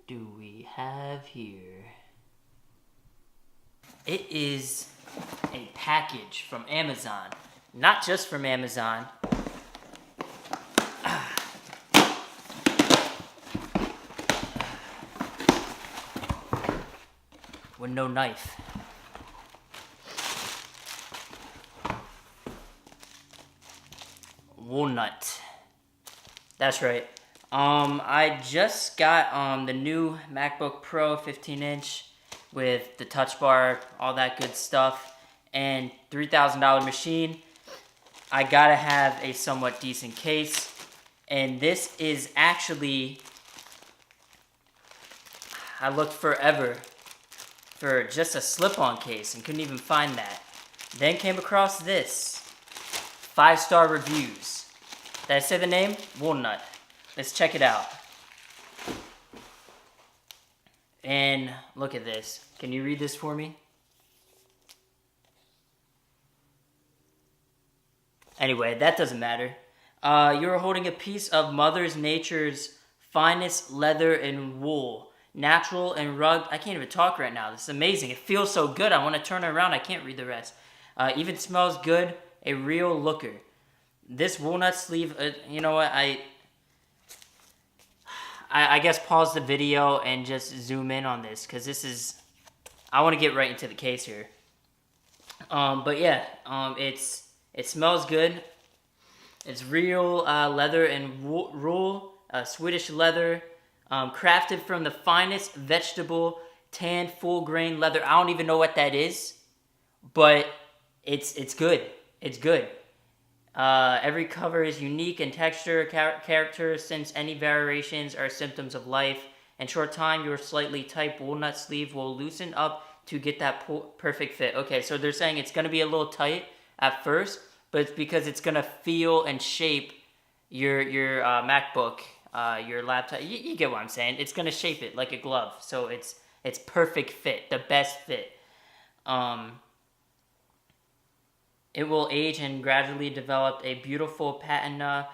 do we have here? It is a package from Amazon. Not just from Amazon. With no knife. Woolnut. That's right. I just got the new MacBook Pro 15-inch with the touch bar, all that good stuff, and $3,000 machine. I gotta have a somewhat decent case, and this is actually, I looked forever for just a slip-on case and couldn't even find that. Then came across this. 5-star reviews. Did I say the name? Woolnut. Let's check it out. And look at this. Can you read this for me? Anyway, that doesn't matter. You're holding a piece of Mother Nature's finest leather and wool. Natural and rugged. I can't even talk right now. This is amazing. It feels so good. I want to turn it around. I can't read the rest. Even smells good. A real looker. This walnut sleeve, you know what, I guess pause the video and just zoom in on this, because this is, I want to get right into the case here. But yeah, it smells good. It's real leather and wool, Swedish leather, crafted from the finest vegetable, tanned, full-grain leather. I don't even know what that is, but it's good. It's good. Every cover is unique in texture, character, since any variations are symptoms of life. In short time, your slightly tight walnut sleeve will loosen up to get that perfect fit. Okay, so they're saying it's going to be a little tight at first, but it's because it's going to feel and shape your MacBook, your laptop. You get what I'm saying. It's going to shape it like a glove. So it's perfect fit, the best fit. It will age and gradually develop a beautiful patina.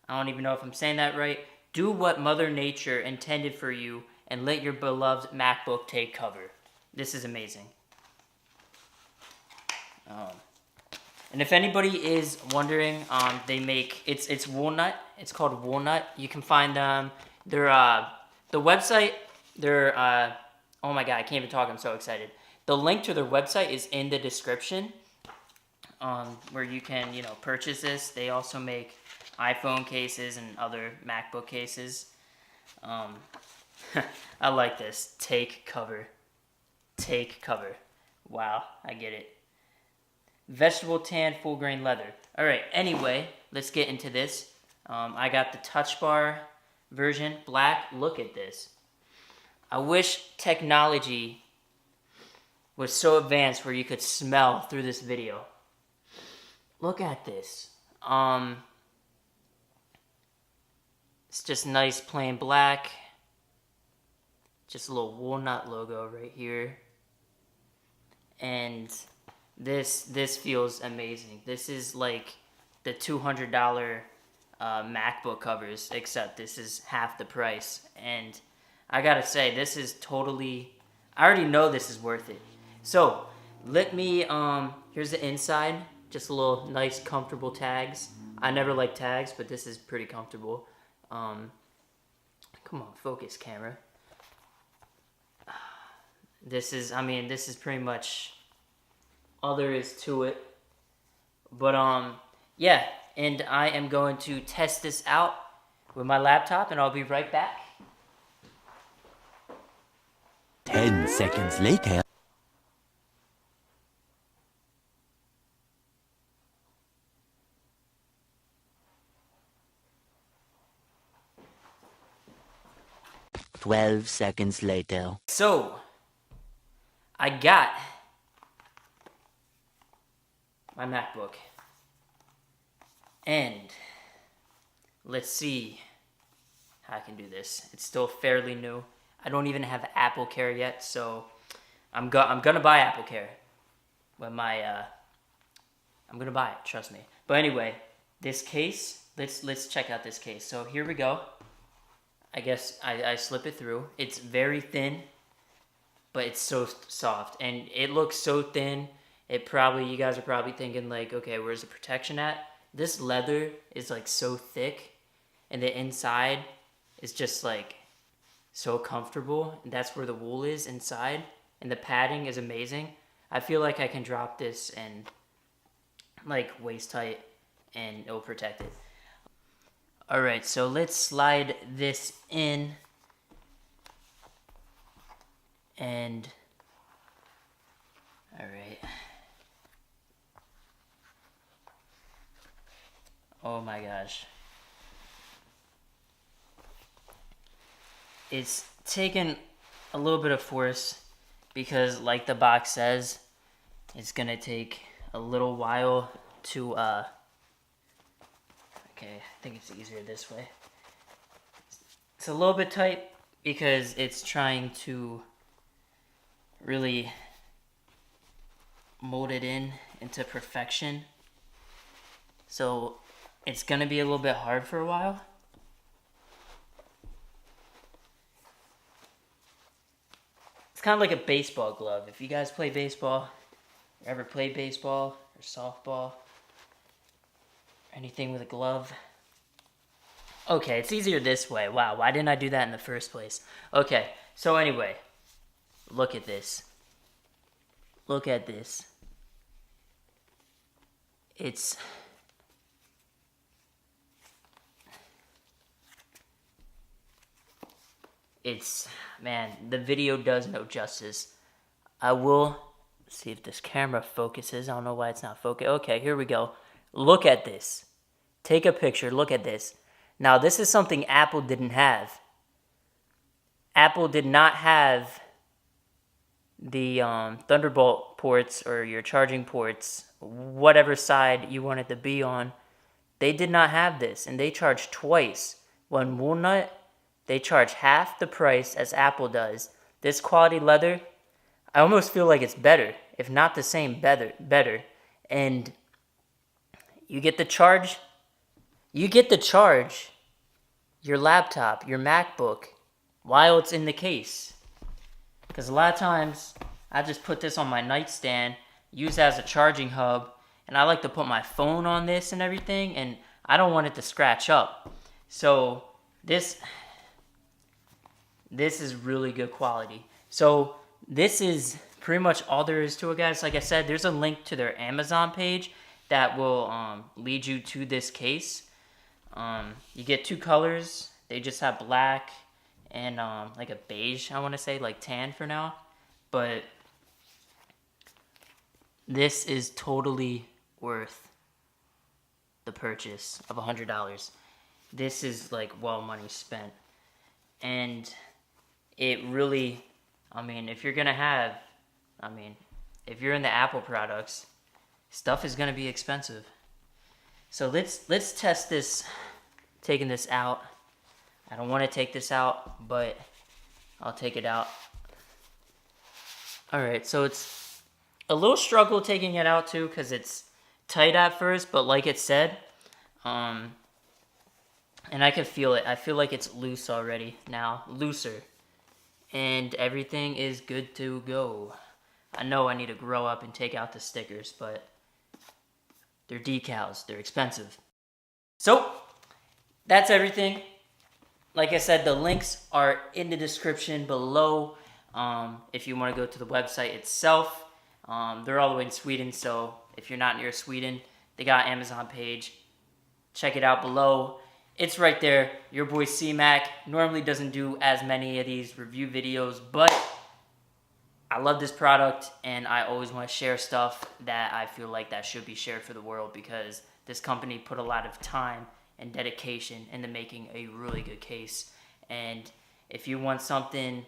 I don't even know if I'm saying that right. Do what Mother Nature intended for you and let your beloved MacBook take cover. This is amazing. And if anybody is wondering, they make, it's Woolnut. It's called Woolnut. You can find them. They're, the website, they're, oh my God, I can't even talk. I'm so excited. The link to their website is in the description. Where you can, purchase this. They also make iPhone cases and other MacBook cases. I like this. Take cover. Take cover. Wow, I get it. Vegetable tan, full grain leather. All right, anyway, let's get into this. I got the touch bar version, black. Look at this. I wish technology was so advanced where you could smell through this video. Look at this. It's just nice plain black. Just a little walnut logo right here. And this feels amazing. This is like the $200 MacBook covers, except this is half the price. And I gotta say, this is totally, I already know this is worth it. So, let me, here's the inside. Just a little nice, comfortable tags. I never like tags, but this is pretty comfortable. Come on, focus, camera. This is pretty much all there is to it. But, yeah. And I am going to test this out with my laptop, and I'll be right back. 10 seconds later. 12 seconds later. So, I got my MacBook. And let's see how I can do this. It's still fairly new. I don't even have Apple Care yet, so I'm gonna buy Apple Care when my I'm gonna buy it, trust me. But anyway, this case, let's check out this case. So here we go. I guess I slip it through. It's very thin, but it's so soft, and it looks so thin. You guys are probably thinking like, okay, where's the protection at? This leather is like so thick, and the inside is just like so comfortable, and that's where the wool is inside, and the padding is amazing. I feel like I can drop this and like waist tight, and it'll protect it. All right, so let's slide this in, and all right. Oh my gosh. It's taken a little bit of force because, like the box says, it's gonna take a little while to, okay, I think it's easier this way. It's a little bit tight because it's trying to really mold it into perfection. So it's gonna be a little bit hard for a while. It's kind of like a baseball glove. If you guys play baseball, or ever played baseball or softball, or anything with a glove. Okay, it's easier this way. Wow, why didn't I do that in the first place? Okay, so anyway, look at this. Look at this. Man, the video does no justice. I will see if this camera focuses. I don't know why it's not focused. Okay, here we go. Look at this. Take a picture. Look at this. Now, this is something Apple didn't have. Apple did not have the Thunderbolt ports or your charging ports, whatever side you want it to be on. They did not have this, and they charged twice. When Woolnut, they charge half the price as Apple does. This quality leather, I almost feel like it's better, if not the same, better. And you get to charge your laptop, your MacBook, while it's in the case. Because a lot of times, I just put this on my nightstand, use it as a charging hub, and I like to put my phone on this and everything, and I don't want it to scratch up. So this is really good quality. So this is pretty much all there is to it, guys. Like I said, there's a link to their Amazon page that will lead you to this case. You get two colors. They just have black and like a beige, I want to say, like tan for now. But this is totally worth the purchase of $100. This is like well money spent. And it really, if you're in the Apple products, stuff is gonna be expensive. So let's test this, taking this out. I don't want to take this out, but I'll take it out. All right, so it's a little struggle taking it out too, because it's tight at first, but like it said, and I can feel it. I feel like it's loose already now, looser. And everything is good to go. I know I need to grow up and take out the stickers, but they're decals. They're expensive. So, that's everything. Like I said, the links are in the description below. If you want to go to the website itself. They're all the way in Sweden, so if you're not near Sweden, they got an Amazon page. Check it out below. It's right there. Your boy C-Mac normally doesn't do as many of these review videos, but I love this product, and I always want to share stuff that I feel like that should be shared for the world, because this company put a lot of time and dedication into making a really good case. And if you want something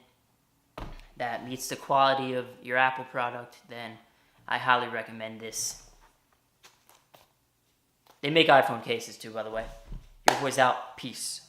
that meets the quality of your Apple product, then I highly recommend this. They make iPhone cases too, by the way. Your boy's out. Peace.